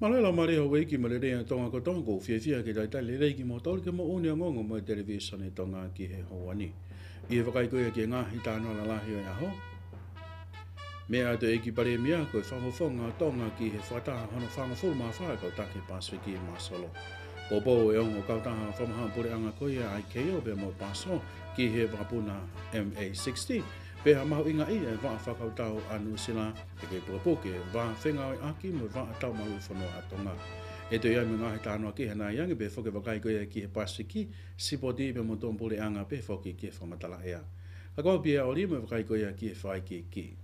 Malo la mare ho wiki male rea tonga ko tonga fia fia ke tai le reiki mo tole ke mo uni ngongo mo television e tonga ki he hoani. I whakai koe ki ngā hi tāno la lahi o aho. Mea te eki pare mea koe whamofonga tonga ki he whataha hono whamafuru maa whae kau take Pasifiki e Masolo. Popo e ongo kau taha whamaha pure anga koe ai keo pe mo paso ki he whapuna MA60. Peha mahu inga i e waa whakau tau anu sila e ke puapoke waa whenga oi aki mo waa tau mahu whanua atonga. E te iau me ngahi tānoa ki hana iangi pe whoke wakai koe ki he Pasifiki sipoti pe mo tompure anga pe whoke ki he whamatala ea. Kakoa pia ori me wakai koe ki he whai ki.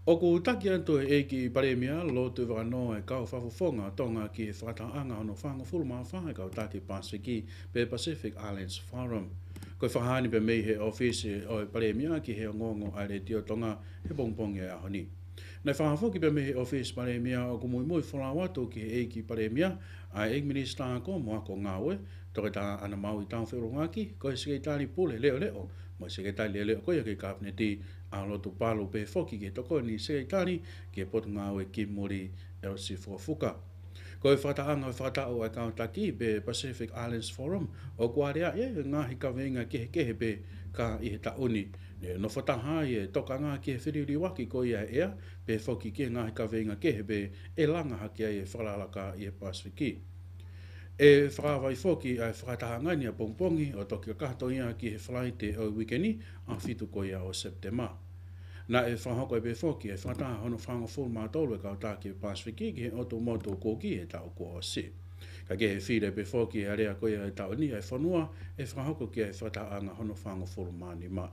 O ku taki anto e ki paremia lo te wano e kau whawhawhonga tonga ki e whataanga ono whanga fulma whae kau taki Pasifiki pe Pacific Islands Forum. Koe whahani pe mei he office o e paremia ki he ngongo aere tio tonga he pongpongi e ahoni. Nei whahafoki pe mei he office paremia o ku mui whalawatu ki he ki paremia a e minister ko mo ako ngawe toke ta ana mau i tau whirungaki koe sekretari pule leo mo sekretari leo koe ke kabineti a lotu palo pe foki ke toko ni sekretari ke potu ngawe ki muri Elsie Fuafuka. Koe whataanga whatao e kautaki pe Pacific Islands Forum o kuarea e ngahi kawenga kehe pe ka i he tauni. No whataha e toka ngā ki he whiriwaki ko ia ea pe foki ke ngahi kawenga kehe pe e langa haki e whalalaka i he Pasifiki. E whakawai foki ai whakatahanga ni a pongpongi o toki kato ia ki he flight o wikeni a whitu ko ia o September. Na e whahoko e pe foki e whataha hono whangofuru mātolu e kautaki Pasifiki ki he otomoto koki e tau ko o se. Ka ke he whire pe foki e area ko ia e tau ni e whanua e whahoko ki e whataanga hono whangofuru mānima.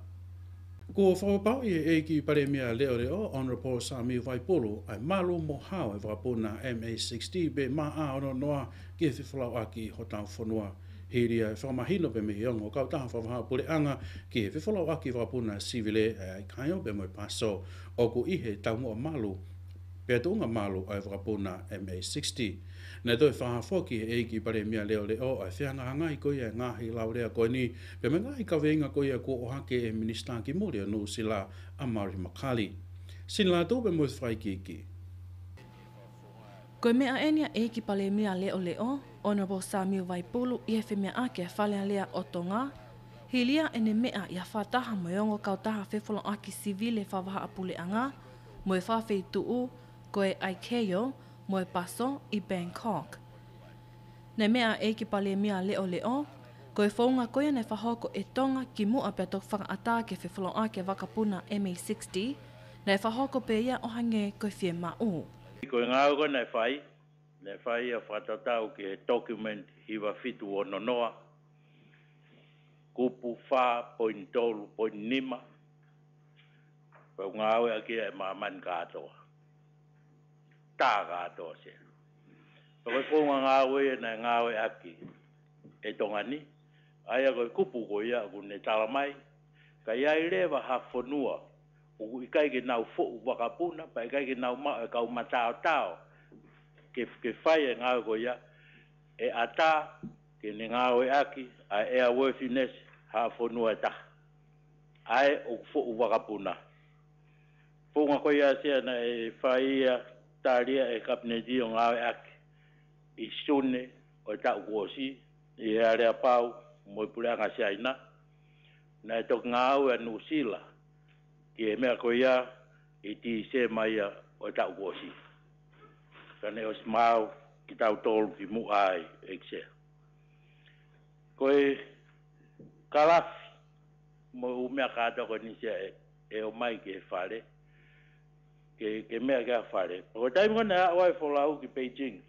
Ko whawapau i e ki paremia leo Honorable Sami Waipolo ai malo mo hao e whapuna MA60 be maa ono noa ki e whiwhalau aki hotau whanua. Hiria e whamahino pe mihi ongo kau taha whawahau pure anga ki e whiwhalau aki whapuna sivile ai kaio pe moi paso o ku ihe tau mua malu pe tunga malu ai whapuna MA60. Nā toi whahafoki e ki paremia leo ai whianga hangai koe e ngahi laurea koe ni pe me ngahi kawenga koe e ko ohake e minister ki muri o nuu sila a Mari Makali. Sin la tō pe mo whai ki. Koe mea enia e ki paremia leo Honorable Sami Waipolo i he whemea ake whalea lea o tonga. Hilia ene mea ia whataha moiongo kautaha whewholo aki sivile whawaha apuleanga mo e whawhei tuu koe Aikeo mo e paso i Bangkok. Nei mea e ki paremia leo koe whaunga koe nei whahoko e tonga ki mua pe tok whakaata ke whewholo ake wakapuna MA60 nei whahoko pe ia o hange koe whie mau. Koe ngāuga nei whai a whatatau ki he document hiwa whitu o nonoa, kupu 4.5, koe ngāue a kia e māman kātoa. Tā kātoa se. Koe whaunga ngāue e nei ngāue aki e tongani, aia koe kupu koe ia kune talamai, ka iai lewa ha whanua, o i kai ke nau fo'u wakapuna, pa i kai ke nau ma e kau matao ke whai e ngāu ko ia, e ata ke ne ngāu e aki, a airworthiness ha whanua e taha. Ai o fo'u wakapuna. Whunga ko ia sea na e whai ia tāria e kabineti o ngāu e aki, i sune o e tau kuosi, i area pau, mo i pureanga siaina, na e tok ngāu e nusila, ki e mea ko ia i ti se mai o tau kuosi. Kane o smau ki tau tolu ki mu ai ekse. Koe kalafi mo umea kata ko nisia e o mai ki e whare, ke mea ki a whare. Ko taimi kone a wai wholau ki Beijing,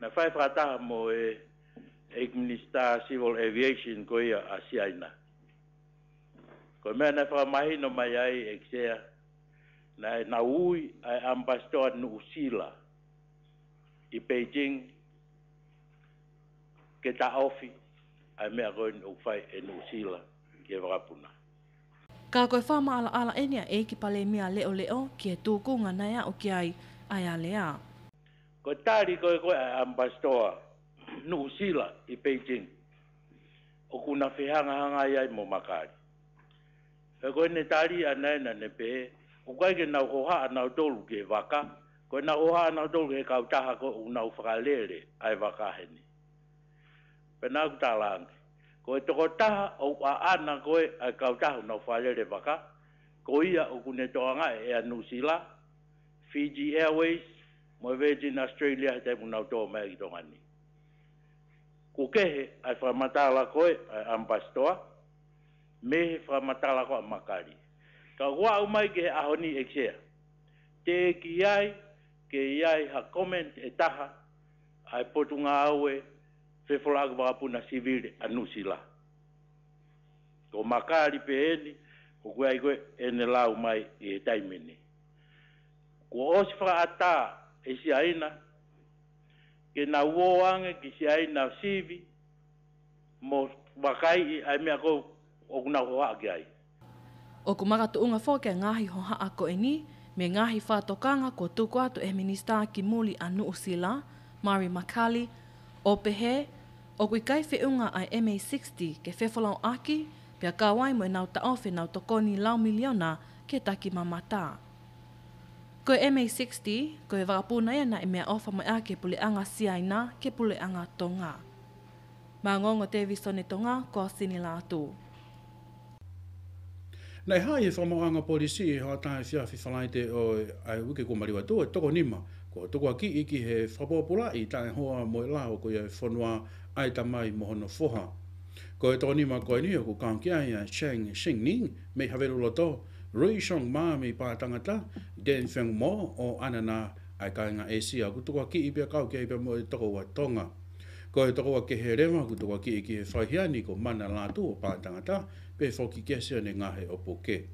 na whai whataha mo e Minister Civil Aviation ko ia a siaina. Ko mea na whamahi no mai ai eksea, na ui ai ambassador nu usila i Beijing ke ta ofi ai mea koe nu whai e nu usila ki e wakapuna. Ka koe whama ala enia e ki paremia leo ki e tūkunga nei o ki ai a lea. Ko tāri koe ai ambassador nu usila i Beijing o kuna whihanga ai mo makari. E koe ne tāri anai na ne pe, o kai ke nau hoha nau tolu ke waka, Ko na oha na tolu he kau taha ko una whakalele ai wakaheni. Pena ku talangi. Ko e toko taha o a ana koe ai kau taha una whakalele waka. Ko ia o kune toanga e a New Zealand, Fiji Airways, mo Virgin Australia he teimu nau tō mea ki tongani. Ko kehe ai whamatala koe ai Ambassador, mehe whamatala koe makari. Ka wā umai ke he ahoni eksea. Te ki ai, ke iai ha comment e taha, ai potunga aue, whewholaga wakapuna civile a New Zealand. Ko makari pe eni, ko kua i koe ene lau mai i e taimene. Ko osi whakaata e si aina, ke na uoange ki si aina sivi, mo wakai i ai mea kou o kuna hoa ki ai. O ku makatuunga whoke ngahi ho haa ko eni, me ngahi whātokanga ko tuku atu e minista ki muli a New Zealand, Mari Makali, o pehe, o kui kai whiunga ai MA60 ke whewholau aki, pia kawai mo e nau taofe nau tokoni lau miliona ke taki mamata. Ko e MA60, ko e wakapuna ia na e mea ofa mai ake puleanga siaina ke puleanga tonga. Mā ngongo te visone tonga, ko sini la atu. Nei hai e whamoanga polisi e hoa tae whiawhi whalaite o ai wike ko mariwa tō e toko nima. Ko toko aki iki he whapopula i tae hoa mo e lao ko ia whanua ai tamai mohono whoha. Ko e toko nima ko e ni o ko kānkia ia Cheng Xingning me haweru loto, Rui Shong Ma me pātangata, Den Feng Mo o anana ai kāinga Asia ku toko aki i pia kau kia i pia mo e toko wa tonga. Ko e toko wa ke he rewa ku toko aki iki he whaihiani ko mana lātu o pātangata, pe foki kesia ne ngahe o poke.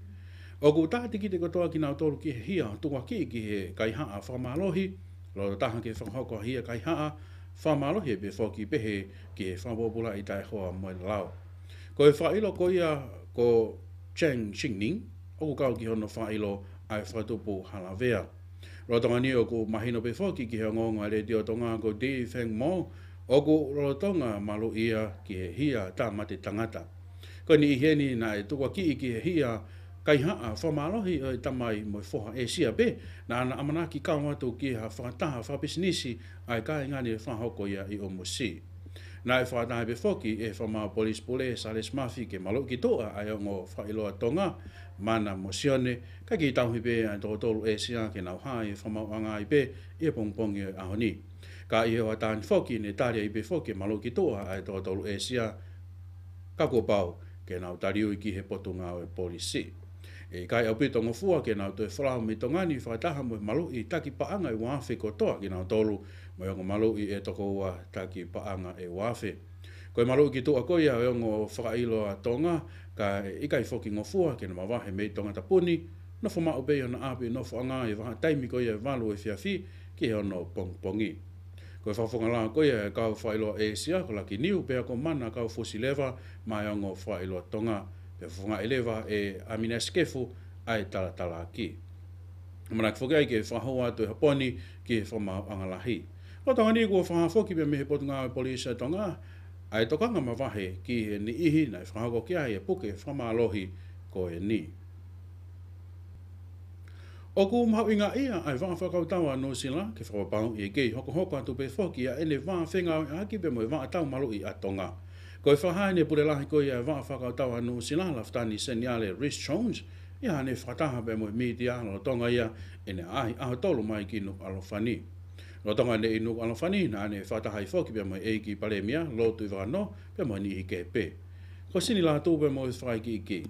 O ku tāti ki te kotoa ki nau tolu ki he hia, tukua ki he kaihaa whamalohi, lo taha ke whakahoko hia kaihaa, whamalohi pe foki pehe ki he whamopula i tai hoa moe lau. Ko e whailo ko ia ko Cheng Xingning, o ku kau ki hono whailo ai whatupu halavea. Lo tonga ni o ku mahino pe foki ki he ngonga le dio tonga ko Di Feng Mo, o ku lo tonga malu ia ki he hia tā mate tangata. Ko ni heni na e tukua ki he hia kaihaa whamalohi o e tamai mo whoha e sia pe, na ana amanaki kau atu ki ha whakataha whapisinisi ai kai ngani e whahoko ia i o musi. Na e whakataha pe whoki e whamao polis pule Sales Mafi ke malo ki toa ai o ngō whailoa tonga, mana mo sione, ka ki tauhi pe ai toko tolu e sia ke nau hai e whamao anga i pe i e pongpongi o ahoni. Ka i hoa tāni whoki ne tāria i pe whoki malo ki toa ai toko tolu e sia, ka kua pau ke nau tariu i ki he potunga o e polisi. E kai au pito ngofua ke nau to e whalau me tongani whakataha mo e malu i taki paanga e wafe kotoa ki nau tolu mo e malu i e toko ua taki paanga e wafe. Ko e malu ki tua koia e ongo whakailo a tonga ka i kai whoki ngofua ke na mawahe me tonga tapuni no whama upe o na api no whanga e waha taimi koia e walu e whiawhi ki he ono pongpongi. Ko e whawhonga la koia e kau whailo e sia ko laki niu pea ko mana kau fosi lewa mai ongo whailo tonga pe whonga elewa e amina skefu ai tala ki. Manak whokai ke whahoa tu e haponi ki e whamau angalahi. O tonga ni kua whahafoki pe mehe potunga o polisa tonga ai tokanga mawahe ki e ni ihi na e whahako kia e puke whamalohi ko e ni. O ku mahau inga ia ai whakawhakau tawa no sila ke whakapau i e kei hoko atu pe whoki a ene whenga o aki pe mo e whakatau malu i a tonga. Ko e whahaine pure lahi ko i a whakawhakau tawa no sila laftani seniale Rhys Jones i hane whakataha pe mo e media lo tonga ia ene ahi aho tolu mai ki nuk alofani. Lo tonga ne i nuk alofani na ane whakataha i whoki pe mo e eiki palemia lo tu i whakano pe mo ni i ke pe. Ko sini la tu pe mo e whaiki i ki.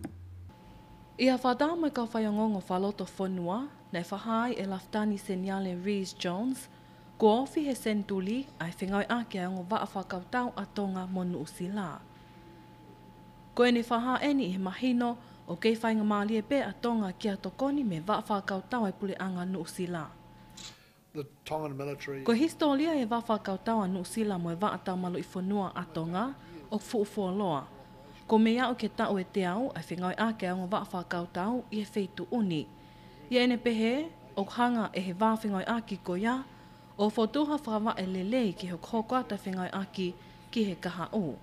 Ia whātau mai ka whaiongongo whaloto whanua, nei whahai e laftani seniale Rhys Jones, ko ofi he sentuli ai whingai ake a ngo waa whakautau a tonga monu usila. Ko ene whaha eni he mahino o kei whainga maalie pe a tonga ki a tokoni me waa whakautau ai pule anga nu usila. Ko historia e waa whakautau a nu usila mo e waa tau malo i whanua a tonga o fuufualoa. Ko mea o ke tau e te au, ai whingai ake a ngā waa whakautau i e wheitu uni. Ia ene pehe, o hanga e he waa whingai aki ko ia, o whotuha whawa e lelei ki hok hokoata whingai aki ki he kaha o.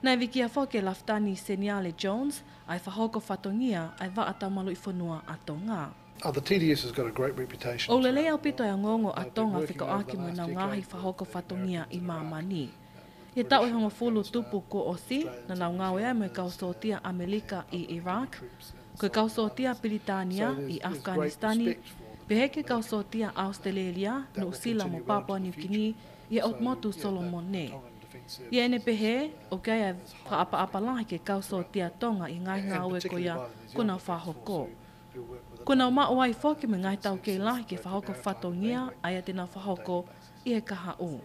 Nei wiki a whoke laftani Seniale Jones, ai whahoko whatongia ai waa tamalu i whanua a tonga. The TDS has got a great reputation. O le lea pito ya ngongo a tonga whika aki mo na ngahi whahoko whatongia I mamani. He tau e hongo fulu tupu ko o si, na nau ngawe ai mo kausotia Amerika I Iraq, ko kausotia Britania I Afghanistani, peheke kausotia Australia, New Zealand mo Papua New Guinea, I Otmotu Solomon ne. Ia ene pehe, o kaya whaapa lahi ke kausotia tonga I ngai ngawe ko ia kuna whahoko. Kuna o mao ai whoki me ngai tau ke lahi ke whahoko whatongia, aia tēnā whahoko I e kaha o.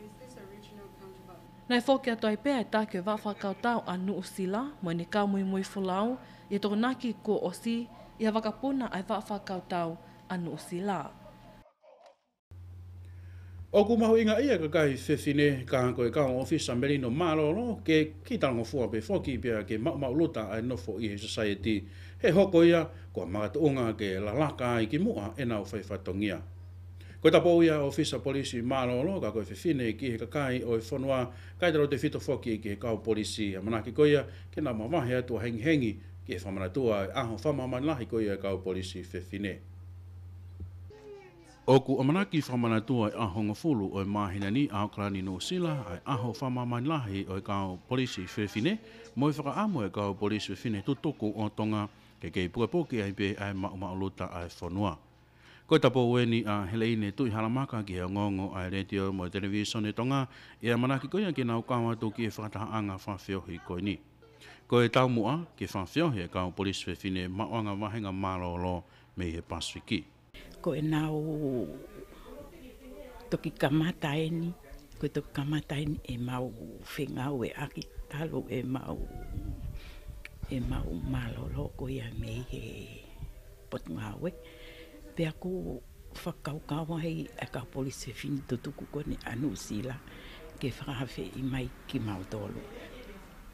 Nei whoki atoi pēa I tāke wawhakau tau a Nuusila, mo ne kau mui mui whulau, I tō naki ko osi, I a wakapuna ai wawhakau tau a Nuusila. O ku mahu inga ia ka kai whewhine ka hanko e kao ofisa Merino Malolo ke ki talango fua pe whoki pia ke mau luta ai nofo I society. He hoko ia kua magatuunga ke lalaka I ki mua e nau whaifatongia. Ko tapo ia ofisa polisi Malolo ka koe whewhine ki he kakai o e whanua kai taro te whito whoki ki he kao polisi a manaki koia ke nā mamahe atua hengi ki he whamanatua aho whamamanahi koia e kao polisi whewhine. Oku amanaki whamanatua I ahonga fulu o e mahina ni Auckland no Sila ai aho whamamanahi o e kao polisi whewhine mo I whakaamo e kao polisi whewhine tutoku o tonga ke kei pukapoki ai pe ai mauluta ai whanua. Ko tapo weni a heleine tui halamaka ki hea ngongo ai radio mo television e tonga e amanaki koia ki nau kawa tu ki e whakatahaanga whawhiohi koe ni. Ko e tau mua ki whawhiohi e kao polisi whewhine maoanga wahenga malolo me he Pasifiki. Ko e nau toki kamataeni, ko toki kamataeni e mau whengau e aki talo e mau malolo ko ia me he potungawe. Pea ko whakaukawa hei e ka polisi whini tutuku kone a Nuusila ke whakawhe I mai ki Mautolo.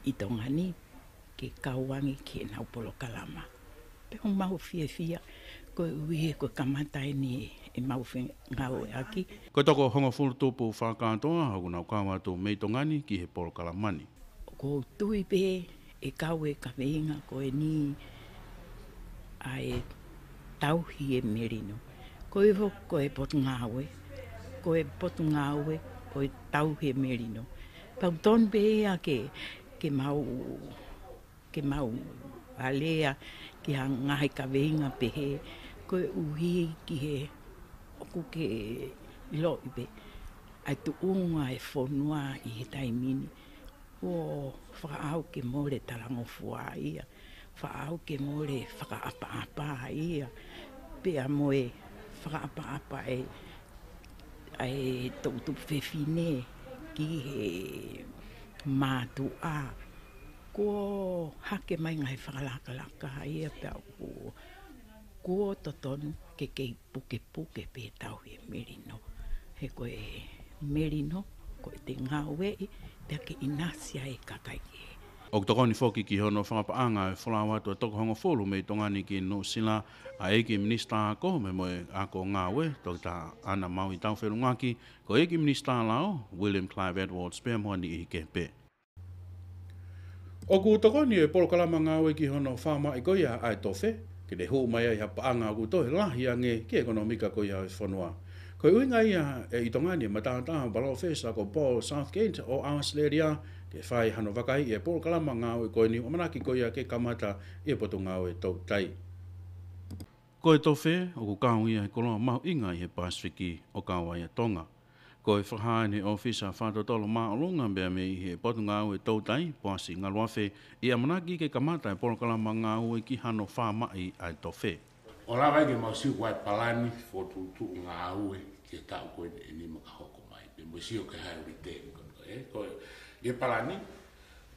I tonga ni ke kauangi ki nau polo kalama. Pea mau fia ko uie ko kamatai ni e mau ngau e aki. Ko toko honga fulu tupu whakatoa haku nau kawa tu mei tongani ki he polo kalamani. Ko tui pe e kau e ka veinga ko e ni ai tauhi e Merino. Ko e hoko ko e potungawe, ko e tauhi e Merino. Pau ton pe ea ke mau alea ki ha ngahi ka veinga pehe, ko e uhi ki he oku ke loibe. Ai tu unga e whonua I he taimini. O whakaau ke more talango fua ia. Whaau ke more whakaapa-apa ia. Pea moe whakaapa-apa e tautu whewhine ki he mātua. Ko hake mai ngai whakalaka ia pea ko totonu ke kei puke pe tau he Merino. He koe Merino, koe te ngawe pea ke inasia e kakaike. O tokoni whoki ki hono whakapaanga e whalawa tua toko hongo fulu mei tongani ki Nuusila a eki minista ako me moe ako ngawe toko ta ana mau I tau wherungaki ko eki minista lao William Clive Edwards pea moa ni I kepe. O ku tokoni e polo kalama ngawe ki hono whama I koia ai tofe ki le huu mai ai hapaanga ku tohe lahi ange ki ekonomika koia e whanua. Ko uinga ia e I tongani e matātaha balo whesa ko Paul Southgate o Australia ke whai hano wakai e polo kalama ngāwe koe ni omanaki koia ke kamata e poto ngāwe tau tai. Ko e tofe o ku kāu ia e koloa mahu inga I he Pasifiki o kāua ia tonga. Ko e whakahaene ofisa whātotolo maolunga bea me I he poto ngāwe tau tai poasi ngaluafe I amanaki ke kamata e polo kalama ngāwe ki hano whamai ai tofe. O la vai ke mausiu kwa palani fo tu ngāwe ke tau koe ni makahoko mai. Pe mausiu ke hai retain ko e palani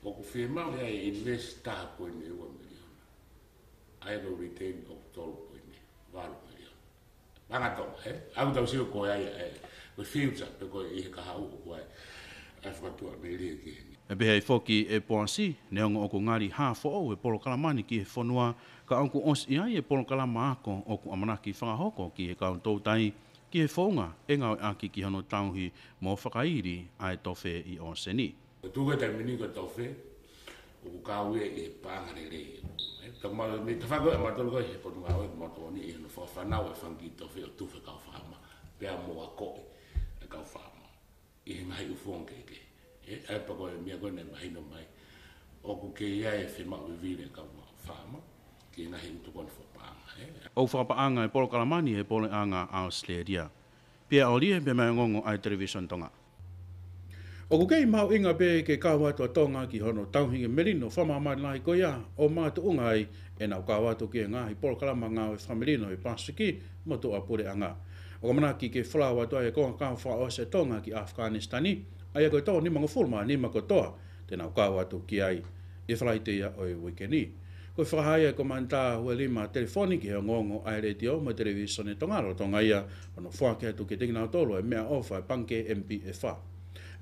o ku firma o e invest ta koe ni 1 million. Ai no retain o tolo koe ni 1 million. Manga to au tau siu koe ai ko future pe koe I ka hau koe ai whatua me lia ki ni. E behei whoki e poasi, neongo o ku ngari hāwho o e polo kalamani ki he whanua, ka anku os I ai e polo kalama ako o ku amanaki whakahoko ki he kaun tautai, ki he whaunga e ngau aki ki hano tauhi mō whakairi ai tofe I o seni. Tuga tai mini ko tofe, o kawe e panga le ka ma me ka fa go ma to go e po nga o mo to ni no fa na o fangi to fe tu fe ka fa ma pe mo a ko e ka fa ma e mai u fon ke e ai pa go mi go ne mai no mai o ku ke ia e fe ma u vile ka fa ma ke na hin tu kon fo pa o fa pa anga e polo kalamani e polo anga Australia pia o lia pe mai ngongo ai television tonga o ku kei mau inga be ke kawa to tonga ki hono tauhinga melino fama mai lai ko ia o ma to ungai e na kawa to ki nga i polo kalamanga e familino e pasiki mo to apure anga o mana ki ke flawa to e ko ka fa o se tonga ki Afghanistani ai ko to ni mango fulma ni ma ko to te na kawa to ki ai e flaite ia o e weekeni ko whahaya ko manta hua lima telefoniki he ngongo ai re tio mo television e tongaro tonga ia ono whake atu ke tingina tolo e mea ofa e panke MPFA.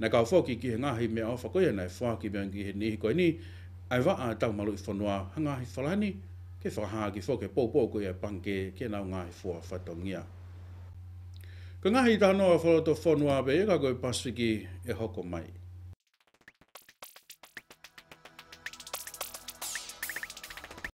Na kau whoki ki he ngahi mea ofa koia nei whake mea ki he nihi koe ni ai waa tau malu i whanua hangahi whalani ke whaha ki whoke pōpō koia panke ke nau ngahi fua whatongia. Ko ngahi tanoa whaloto whanua be e ka koe Pasifiki e hoko mai.